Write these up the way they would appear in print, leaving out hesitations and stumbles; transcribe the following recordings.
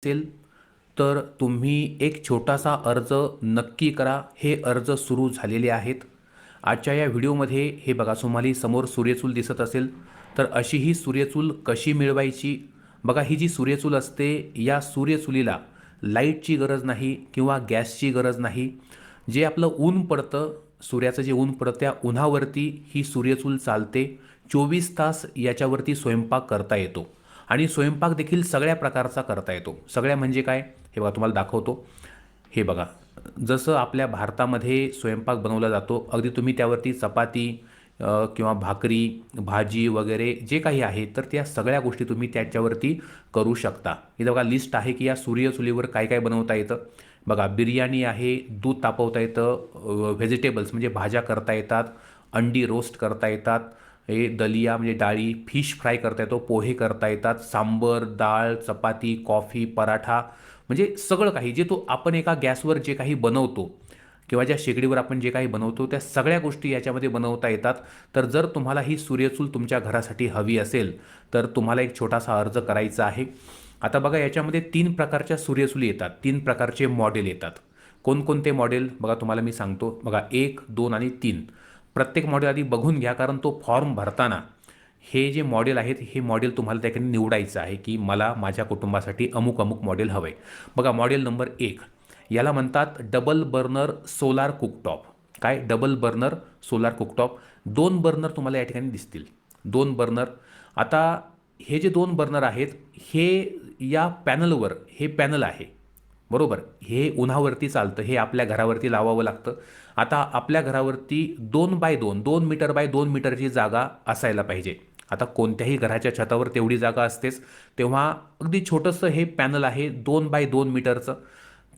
असेल तर तुम्ही एक छोटासा अर्ज नक्की करा. हे अर्ज सुरू झालेले आहेत. आजच्या या व्हिडिओमध्ये हे बघा, तुम्हाला समोर सूर्यचूल दिसत असेल तर अशी ही सूर्यचूल कशी मिळवायची. बघा, ही जी सूर्यचूल असते या सूर्यचुलीला लाईटची गरज नाही किंवा गॅसची गरज नाही. जे आपलं ऊन पडतं, सूर्याचं जे ऊन पडतं त्या उन्हावरती ही सूर्यचूल चालते. 24 तास याच्यावरती स्वयंपाक करता येतो आणि स्वयंपाक देखील सगळ्या प्रकारचा करता येतो. सगळ्या म्हणजे काय हे बघा, तुम्हाला दाखवतो. हे बघा, जसं आपल्या भारतामध्ये स्वयंपाक बनवला जातो, अगदी तुम्ही त्यावरती चपाती किंवा भाकरी, भाजी वगैरे जे काही आहे तर त्या सगळ्या गोष्टी तुम्ही त्याच्यावरती करू शकता. इथं बघा लिस्ट आहे की या सूर्यचुलीवर काय काय बनवता येतं. बघा, बिर्याणी आहे, दूध तापवता येतं, व्हेजिटेबल्स म्हणजे भाज्या करता येतात, अंडी रोस्ट करता येतात, हे दलिया म्हणजे डाळी, फिश फ्राय करता येतो, पोहे करता येतात, सांबर, डाळ, चपाती, कॉफी, पराठा म्हणजे सगळं काही जे तो आपण एका गॅसवर जे काही बनवतो किंवा ज्या शेगडीवर आपण जे काही बनवतो त्या सगळ्या गोष्टी याच्यामध्ये बनवता येतात. तर जर तुम्हाला ही सूर्यचूल तुमच्या घरासाठी हवी असेल तर तुम्हाला एक छोटासा अर्ज करायचा आहे. आता बघा, याच्यामध्ये 3 प्रकारच्या सूर्यचुली येतात, 3 प्रकारचे मॉडेल येतात. कोणकोणते मॉडेल बघा तुम्हाला मी सांगतो. बघा, 1, 2 आणि 3 प्रत्येक मॉडेल आधी बघून घ्या, कारण तो फॉर्म भरताना हे जे मॉडेल आहेत हे मॉडेल तुम्हाला त्याकडे निवडायचं आहे की मला माझ्या कुटुंबासाठी अमुक अमुक मॉडेल हवं आहे. बघा, मॉडेल नंबर 1 याला म्हणतात डबल बर्नर सोलार कुकटॉप. काय double burner solar cooktop? 2 burner तुम्हाला या ठिकाणी दिसतील, 2 बर्नर. आता हे जे 2 बर्नर आहेत हे या पॅनलवर, हे पॅनल आहे बरोबर, हे उन्हावरती चालतं, हे आपल्या घरावरती लावावं लागतं. आता आपल्या घरावरती 2 बाय 2, 2 मीटर बाय 2 मीटरची जागा असायला पाहिजे. आता कोणत्याही घराच्या छतावर तेवढी जागा असतेच, तेव्हा अगदी छोटंसं हे पॅनल आहे 2 बाय 2 मीटरचं.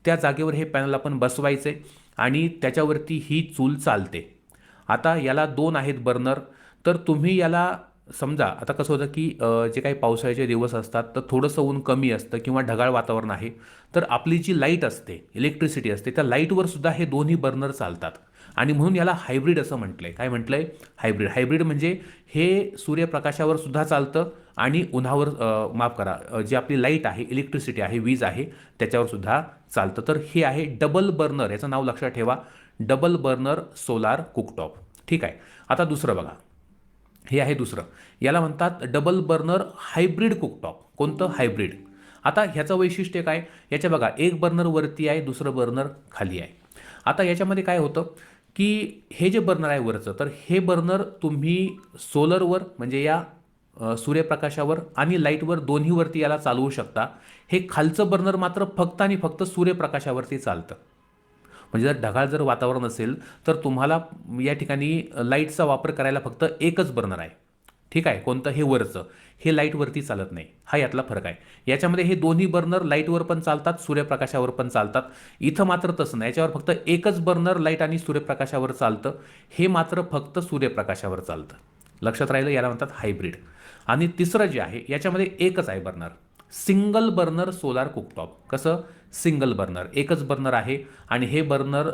त्या जागेवर हे पॅनल आपण बसवायचे आणि त्याच्यावरती ही चूल चालते. आता याला 2 आहेत बर्नर, तर तुम्ही याला समजा आता कसं होतं की जे काही पावसाळ्याचे दिवस असतात तर थोडंसं ऊन कमी असतं किंवा ढगाळ वातावरण आहे, तर आपली जी लाईट असते, इलेक्ट्रिसिटी असते, त्या लाईटवर सुद्धा हे दोन्ही बर्नर चालतात. आणि म्हणून याला हायब्रिड असं म्हटलंय. काय म्हटलंय? हायब्रिड. हायब्रिड म्हणजे हे सूर्यप्रकाशावर सुद्धा चालतं आणि उन्हावर माफ करा, जी आपली लाईट आहे, इलेक्ट्रिसिटी आहे, वीज आहे, त्याच्यावर सुद्धा चालतं. तर हे आहे डबल बर्नर, याचं नाव लक्षात ठेवा, डबल बर्नर सोलार कुकटॉप. ठीक आहे. आता दुसरं बघा, हे आहे दुसरं, याला म्हणतात डबल बर्नर हायब्रिड कुकटॉप. कोणतं? हायब्रिड. आता ह्याचं वैशिष्ट्य काय? याच्या बघा, एक बर्नर वरती आहे, दुसरं बर्नर खाली आहे. आता याच्यामध्ये काय होतं की हे जे बर्नर आहे वरचं, तर हे बर्नर तुम्ही सोलरवर म्हणजे या सूर्यप्रकाशावर आणि लाईटवर दोन्हीवरती याला चालवू शकता. हे खालचं बर्नर मात्र फक्त आणि फक्त सूर्यप्रकाशावरती चालतं. म्हणजे जर ढगाळ जर वातावरण असेल तर तुम्हाला या ठिकाणी लाईटचा वापर करायला फक्त एकच बर्नर आहे. ठीक आहे. कोणतं? हे वरचं, हे लाईटवरती चालत नाही. हा यातला फरक आहे. याच्यामध्ये हे दोन्ही बर्नर लाईटवर पण चालतात, सूर्यप्रकाशावर पण चालतात. इथं मात्र तसं नाही, याच्यावर फक्त एकच बर्नर लाईट आणि सूर्यप्रकाशावर चालतं. हे मात्र फक्त सूर्यप्रकाशावर चालतं. लक्षात राहिलं, याला म्हणतात हायब्रिड. आणि तिसरं जे आहे याच्यामध्ये एकच आहे burner, single burner solar cooktop. कसं? सिंगल बर्नर, एकच बर्नर आहे आणि हे बर्नर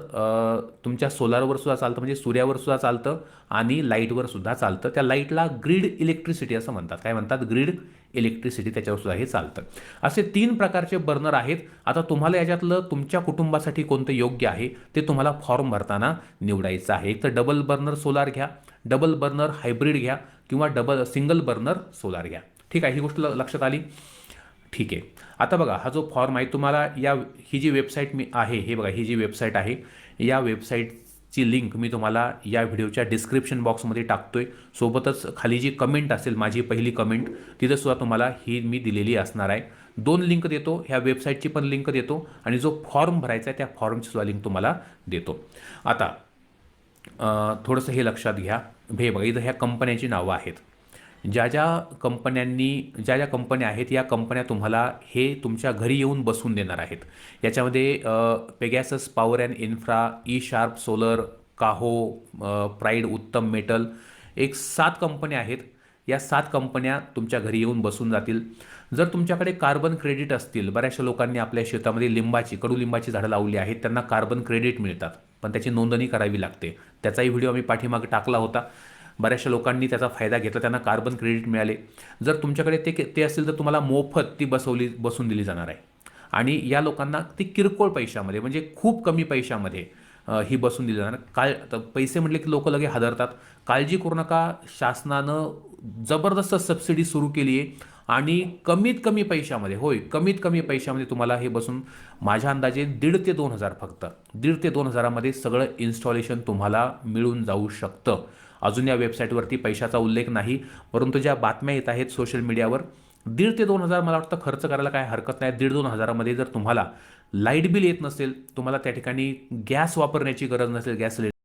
तुमच्या सोलारवर सुद्धा चालतं, म्हणजे सूर्यावर सुद्धा चालतं आणि लाईटवर सुद्धा चालतं. त्या लाईटला ग्रीड इलेक्ट्रिसिटी असं म्हणतात. काय म्हणतात? ग्रीड इलेक्ट्रिसिटी, त्याच्यावर सुद्धा हे चालतं. असे 3 प्रकारचे बर्नर आहेत. आता तुम्हाला याच्यातलं तुमच्या कुटुंबासाठी कोणतं योग्य आहे ते तुम्हाला फॉर्म भरताना निवडायचं आहे. एक तर डबल बर्नर सोलार घ्या, डबल बर्नर हायब्रिड घ्या किंवा सिंगल बर्नर सोलार घ्या. ठीक आहे, ही गोष्ट लक्षात आली. ठीक आहे. आता बघा, हा जो फॉर्म आहे तुम्हाला ही जी वेबसाईट मी आहे, हे बघा, ही जी वेबसाईट आहे या वेबसाईटची लिंक मी तुम्हाला या व्हिडिओच्या डिस्क्रिप्शन बॉक्समध्ये टाकतोय. सोबतच खाली जी कमेंट असेल, माझी पहिली कमेंट, तिथं सुद्धा तुम्हाला ही मी दिलेली असणार आहे. 2 लिंक देतो, ह्या वेबसाईटची पण लिंक देतो आणि जो फॉर्म भरायचा आहे त्या फॉर्मची सुद्धा लिंक तुम्हाला देतो. आता थोडंसं हे लक्षात घ्या. हे बघा, इथं ह्या कंपन्यांची नावं आहेत. ज्या ज्या कंपन्या आहेत या कंपन्या तुम्हाला हे तुमच्या घरी येऊन बसवून देणार आहेत. याच्यामध्ये Pegasus power and infra, E sharp solar, काहो, प्राईड उत्तम मेटल, एक 7 कंपन्या आहेत. या 7 कंपन्या तुमच्या घरी येऊन बसून जातील. जर तुमच्याकडे कार्बन क्रेडिट असतील, बऱ्याचशा लोकांनी आपल्या शेतामध्ये कडुलिंबाची झाडं लावली आहेत, त्यांना कार्बन क्रेडिट मिळतात, पण त्याची नोंदणी करावी लागते. त्याचाही व्हिडिओ आम्ही पाठीमागे टाकला होता. बऱ्याचशा लोकांनी त्याचा फायदा घेतला, त्यांना कार्बन क्रेडिट मिळाले. जर तुमच्याकडे ते असतील तर तुम्हाला मोफत ती बसून दिली जाणार आहे. आणि या लोकांना ती किरकोळ पैशामध्ये म्हणजे खूप कमी पैशामध्ये ही बसून दिली जाणार. पैसे म्हटले की लोक लगे हादरतात. काळजी करू नका, शासनानं जबरदस्त सबसिडी सुरू केली आहे आणि कमीत कमी पैशामध्ये, होय कमीत कमी पैशामध्ये तुम्हाला हे बसून माझ्या अंदाजे 1,500 ते 2,000, फक्त 1,500 ते 2,000मध्ये सगळं इन्स्टॉलेशन तुम्हाला मिळून जाऊ शकतं. अजून या वेबसाईटवरती पैशाचा उल्लेख नाही, परंतु ज्या बातम्या येत आहेत सोशल मीडियावर 1,500 ते 2,000 मला वाटतं खर्च करायला काय हरकत नाही. 1,500-2,000मध्ये जर तुम्हाला लाईट बिल येत नसेल, तुम्हाला त्या ठिकाणी गॅस वापरण्याची गरज नसेल, गॅस